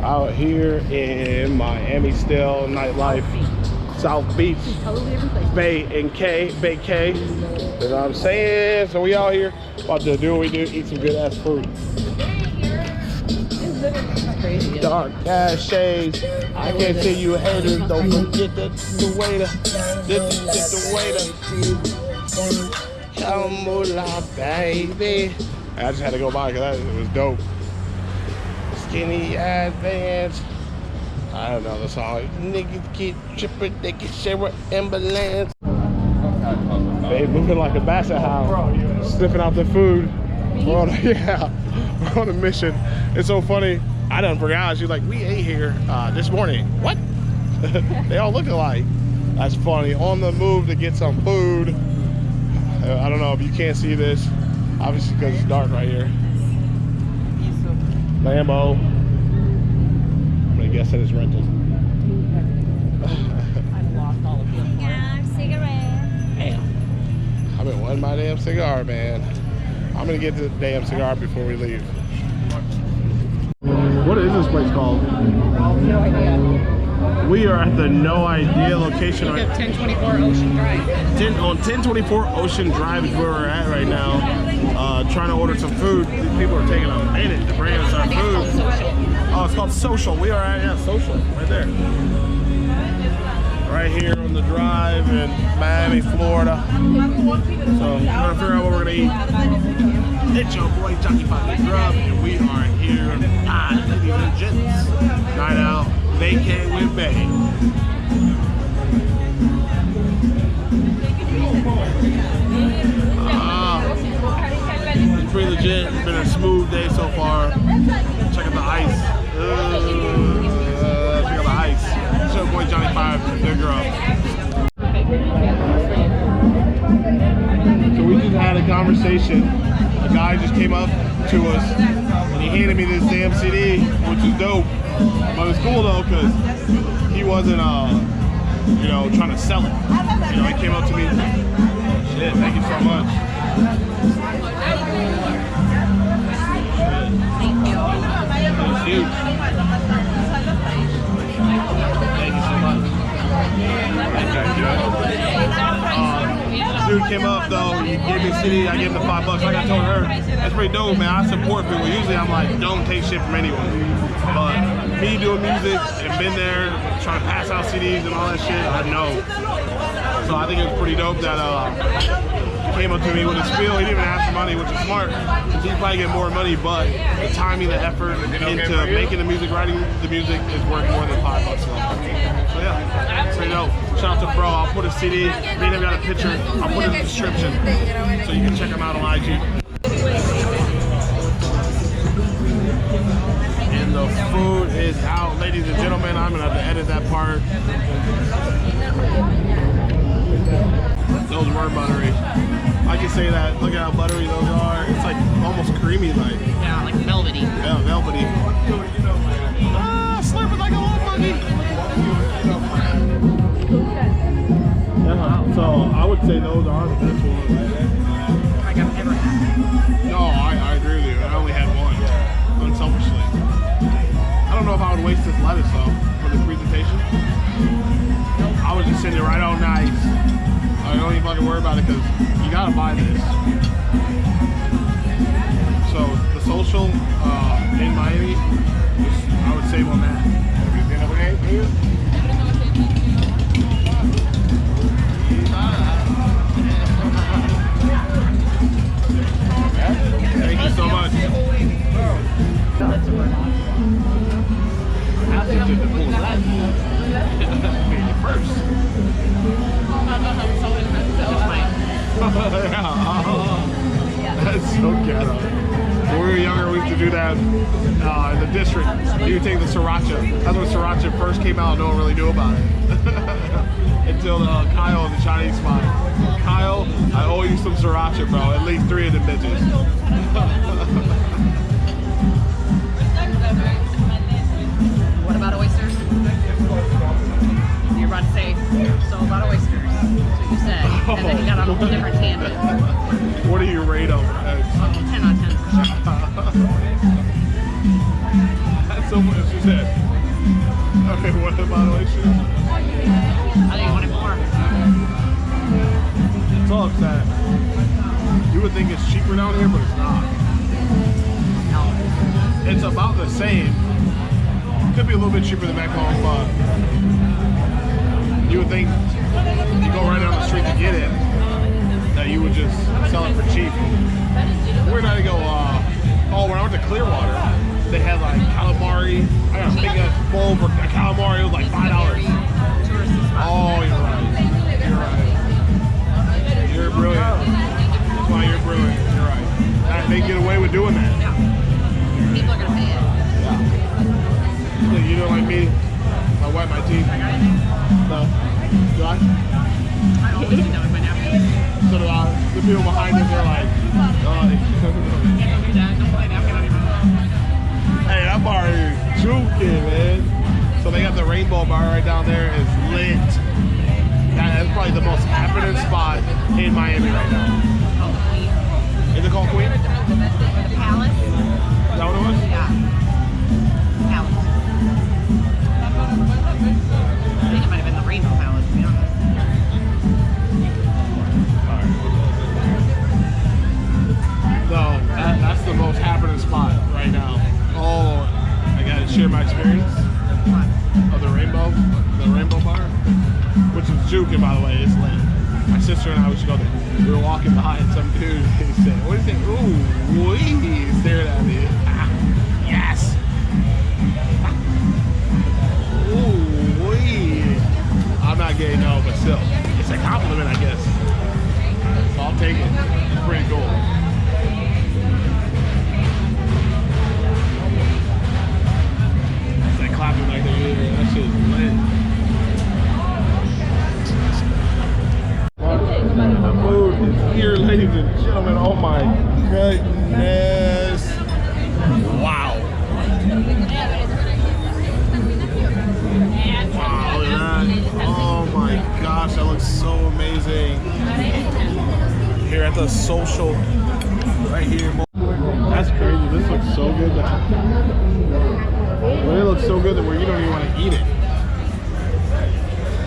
Out here in Miami still, nightlife, South Beach, Totally different place. Bay and K, Bay K. You know what I'm saying? So we out here about to do what we do, eat some good ass food. Crazy. Dark ass shades. I can't tell you haters, don't forget the waiter. The waiter. Come on, baby. I just had to go by because it was dope. Skinny ass bands. I don't know the song. Niggas get tripping, they get share ambulance. They moving like a basset hound, sniffing out the food. We're on, yeah, we're on a mission. It's so funny. I done forgot. She's like, we ate here this morning. What? They all look alike. That's funny. On the move to get some food. I don't know if you can't see this, obviously because it's dark right here. Lambo. I'm gonna guess that it's rental. I've lost all of them. Yeah, cigarette. Damn. I've been wanting my damn cigar, man. I'm gonna get the damn cigar before we leave. What is this place called? No idea. We are at the No Idea location right 1024 Ocean Drive. on 1024 Ocean Drive is where we're at right now. Trying to order some food. These people are taking a minute to bring us our food. Oh, it's called Social. We are at, yeah, Social, right there. Right here on the drive in Miami, Florida. So we're gonna figure out what we're gonna eat. It's your boy Johnny Pocket Grub, and we are here live, ladies and gents. Night out, vacay with Bay. It's pretty legit. It's been a smooth day so far. Check out the ice. Check out the ice. It's your boy Johnny Five, their girl. So we just had a conversation. A guy just came up to us and he handed me this damn CD, which is dope. But it's cool though, because he wasn't, you know, trying to sell it. You know, he came up to me. Shit, thank you so much. It's huge. Thank you so much. Dude came up though, he gave me a CD, I gave him the $5. Like I told her, that's pretty dope, man. I support people. Usually I'm like, don't take shit from anyone. But me doing music and been there, trying to pass out CDs and all that shit, I know. So I think it's pretty dope that he came up to me with a spiel. He didn't even ask for money, which is smart. He'd probably get more money, but the timing, the effort into making the music, writing the music is worth more than $5. So yeah, pretty dope. Shout out to bro. I'll put a CD. Me and him got a picture. I'll put it in the description so you can check him out on IG. And the food is out, ladies and gentlemen. I'm gonna have to edit that part. Those were buttery. I can say that. Look at how buttery those are. It's like almost creamy, like. Yeah, like velvety. Yeah, velvety. Ah, slurping like a little monkey. Yeah, so I would say those are the best ones. Like I've ever had. No, I agree with you. I only had one, unselfishly. I don't know if I would waste this lettuce though for the presentation. I would just send it right on nice. I don't even fucking worry about it because you gotta buy this. So the Social in Miami, I would save on that. Thank you so much. First. That's so ghetto. When we were younger, we used to do that in the district. You would take the sriracha. That's when sriracha first came out. No one really knew about it until Kyle in the Chinese spot. Kyle, I owe you some sriracha, bro. At least 3 of them bitches. What about oysters? You're about to say, so about oysters. That's what you said. And then you got on a whole different tangent. What do you rate them? 10 on 10 for sure. That's Someone she said. Okay, what about oysters? I think I wanted more. It's all upset. You would think it's cheaper down here, but it's not. No. It's about the same. Could be a little bit cheaper than back home, but you would think you go right down the street to get it, that you would just sell it for cheap. Where did I go? When I went to Clearwater, they had like calamari. I got a big ass bowl for a calamari. It was like $5. Oh, you're right. You're right. You're brilliant. That's why you're brilliant. You're right. They get away with doing that. Yeah. People are gonna pay it. Yeah. You know, like me, I wipe my teeth. No. Do I? I always do that with my napkins. So do I. The people behind us are like, Can't do that. Don't play napkin anymore. hey, that bar is juking, man. So they got the Rainbow Bar right down there. It's lit. That's probably the most happening spot in Miami right now. Oh, Queen. Is it called Queen? Is The Palace. that what it was? Yeah. Palace. I think it might have been the Rainbow Palace, to be honest. So that's the most happening spot right now. Oh, I gotta share my experience of the Rainbow Bar, which is juking, by the way. It's late. My sister and I, we should go there. We were walking behind some dude. He said, "What do you think?" Ooh, wee! He stared at me. Ah, yes. Ooh, wee! I'm not gay, no, but still, it's a compliment, I guess. So I'll take it. It's pretty cool. It's like clapping like they're here. That shit is lit. The food is here, ladies and gentlemen. Oh my goodness. Wow. Wow, look at that. Oh my gosh, that looks so amazing. Here at the social, right here. That's crazy. This looks so good. But it looks so good that where you don't even want to eat it.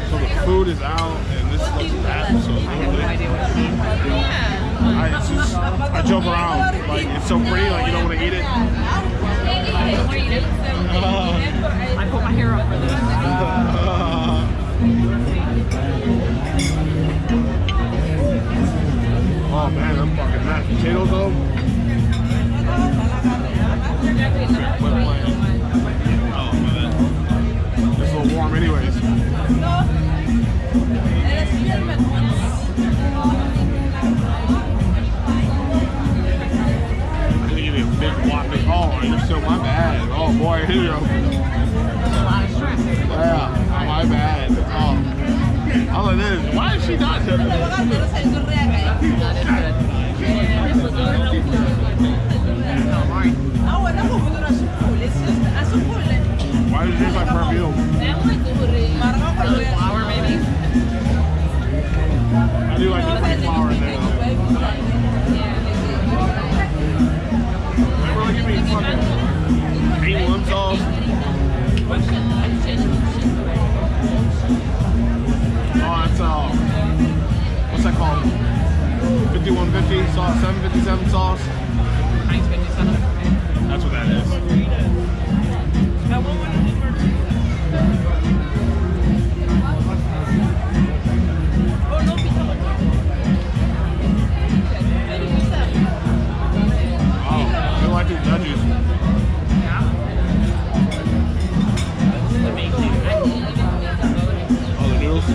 So the food is out, and this looks absolutely. I have no idea what you mean. I joke around, like it's so pretty, like you don't want to eat it. I put my hair up for this. Oh man, I'm fucking mashed potatoes though. Oh man, it's a little warm anyways. Oh, you're so my bad. Oh boy, here you go. That's a lot of stress. Yeah, my bad. Oh, all it is. Why is she not doing That is good. Why did you use my perfume? Flour, maybe? I do like the pretty flour in there though. Remember like you mean fucking A1 sauce? Oh, that's what's that called? 5150 sauce, 757 sauce. Heinz 57. That's what that is. Oh, I like these veggies. Yeah. Amazing. Oh, the noodles.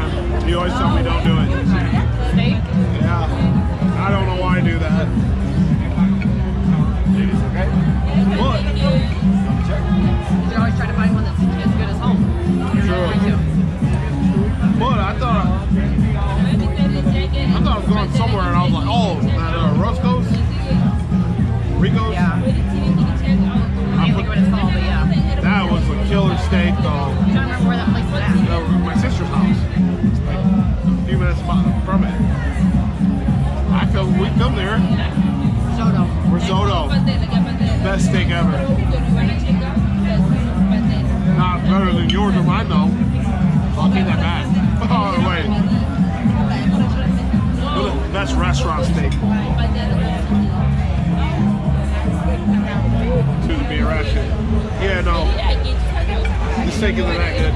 time. You always tell me don't do it. Steak? Yeah. I don't know why I do that. Ladies, okay? But You should always try to find one that's as good as home. You're True. not going to. but I thought I was going somewhere and I was like, oh, that Roscoe's? Rico's? Yeah. I can't think of what it's called, but yeah. That was a killer steak though. I'm trying to remember where that place is at. My sister's house. Like a few minutes from it. We come there. Soto. Risotto. Best steak ever. Not better than yours or mine though. I'll take that back. Oh wait. Best restaurant steak. To be irrational. Yeah, no. The steak isn't that good.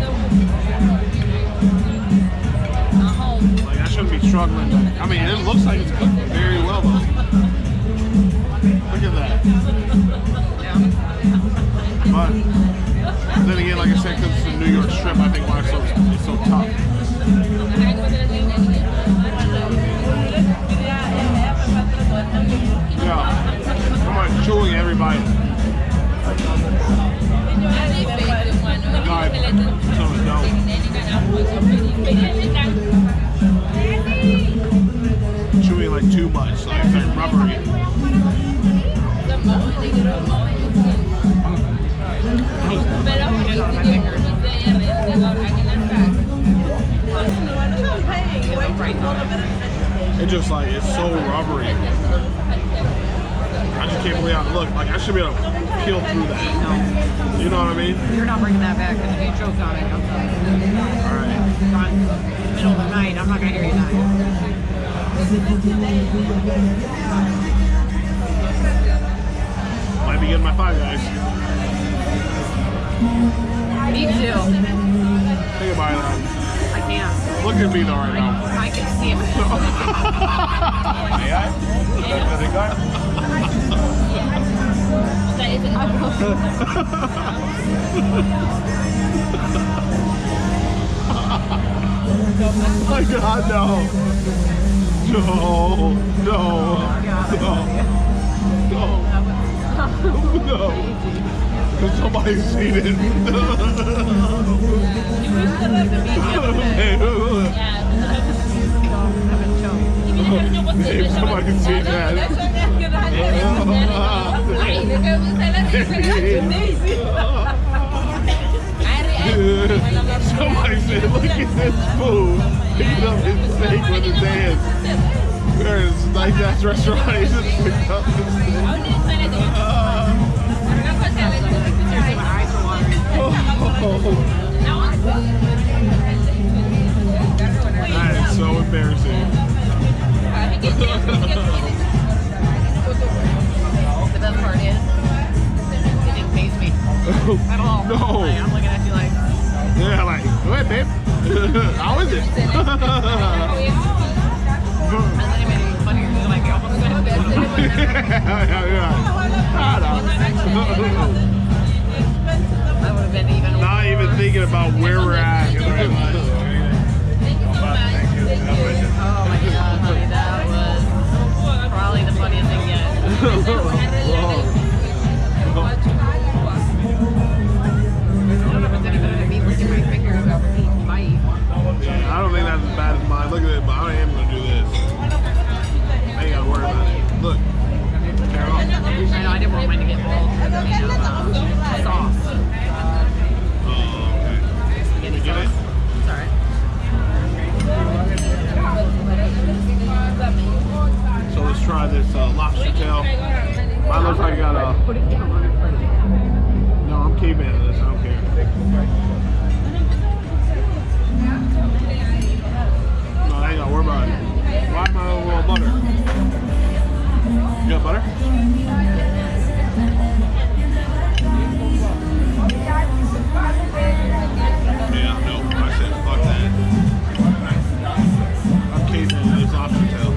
Like I shouldn't be struggling. I mean, it looks like it's cooked very well though. Look at that. But then again, like I said, because it's a New York strip, I think why it's so tough. Yeah, I'm like chewing every bite. God, so dope. Chewing like too much, like it's like rubbery. It just like, it's so rubbery. I just can't believe how, look, like I should be able to peel through that. No. You know what I mean? You're not bringing that back because if you choke on it, I'm sorry. Alright. Gone middle of the night, I'm not going to hear you die. Might be getting my Five Guys. Me too. Think about that. I can't. Look at me though right now. I can see it. May I? The card? Oh my God, no. No, no, no, no. Somebody's seen it. Hey, somebody's seen that. Somebody said, look at this fool picking up his steak with his hands. There's like that restaurant, he just picked up his steak. That is so embarrassing. The best part is, it didn't faze me at all. No. Like, I'm looking at you like, Yeah, like, go ahead, babe. How is it? and then it made it even funnier. You're like, you almost got it. Yeah. That would have been even Not even thinking about where we're at. Oh my God, honey, that was probably the funniest thing yet. I don't know if it's any better than me licking my fingers over each bite. Yeah, I don't think that's as bad as mine. Look at it, but I am going to do this. I ain't got to worry about it. Look. Carol. I know, I didn't want mine to get bald. Sauce. Oh, okay. Spaghetti Get it? sauce. It's alright. So let's try this lobster tail. Mine looks like I got a... Put it down on your plate. No, I'm keeping it. This. I don't care. No, I ain't got to worry about it. Why am I a little butter? You got butter? Yeah, no. I said fuck that. I'm keeping this lobster tail.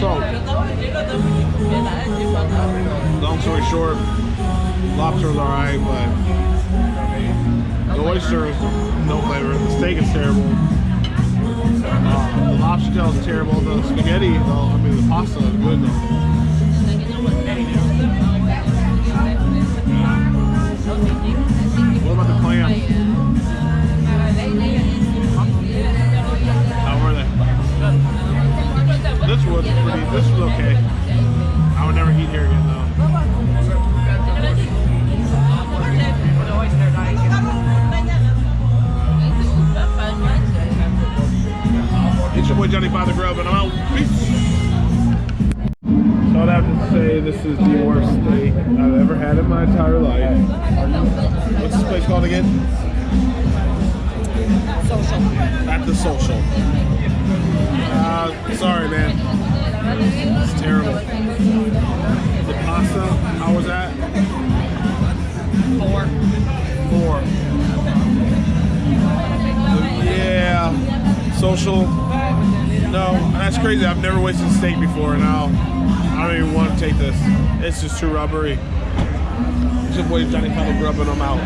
So, long story short, lobster's alright, but the oyster is no flavor. The steak is terrible. The lobster tail is terrible. The spaghetti, though, I mean, the pasta is good, though. What about the clams? How were they? This was okay. I would never eat here again, though. It's your boy Johnny by the Grub, and I'm out. Peace. So I'd have to say this is the worst steak I've ever had in my entire life. What's this place called again? Social. At the Social. Sorry, man. It's terrible. The pasta, how was that? 4. 4. Yeah. Social. No, that's crazy. I've never wasted steak before. Now I don't even want to take this. It's just too rubbery. It's your boy Johnny by the Grub, and I'm out.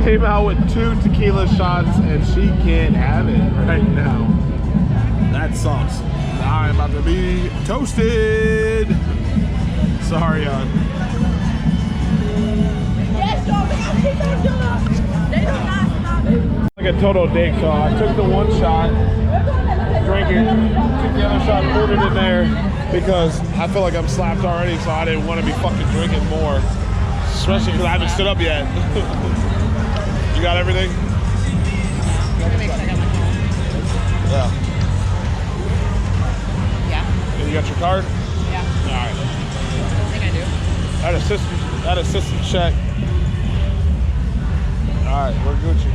Came out with 2 tequila shots, and she can't have it right now. That sucks. I'm about to be toasted. Sorry, y'all. Like a total dick, so I took the 1 shot, drank it, took the other shot, poured it in there because I feel like I'm slapped already, so I didn't want to be fucking drinking more, especially because I haven't stood up yet. You got everything? Yeah. Yeah. And you got your card? Yeah. All right. I think I do. That assistant check. All right, we're Gucci.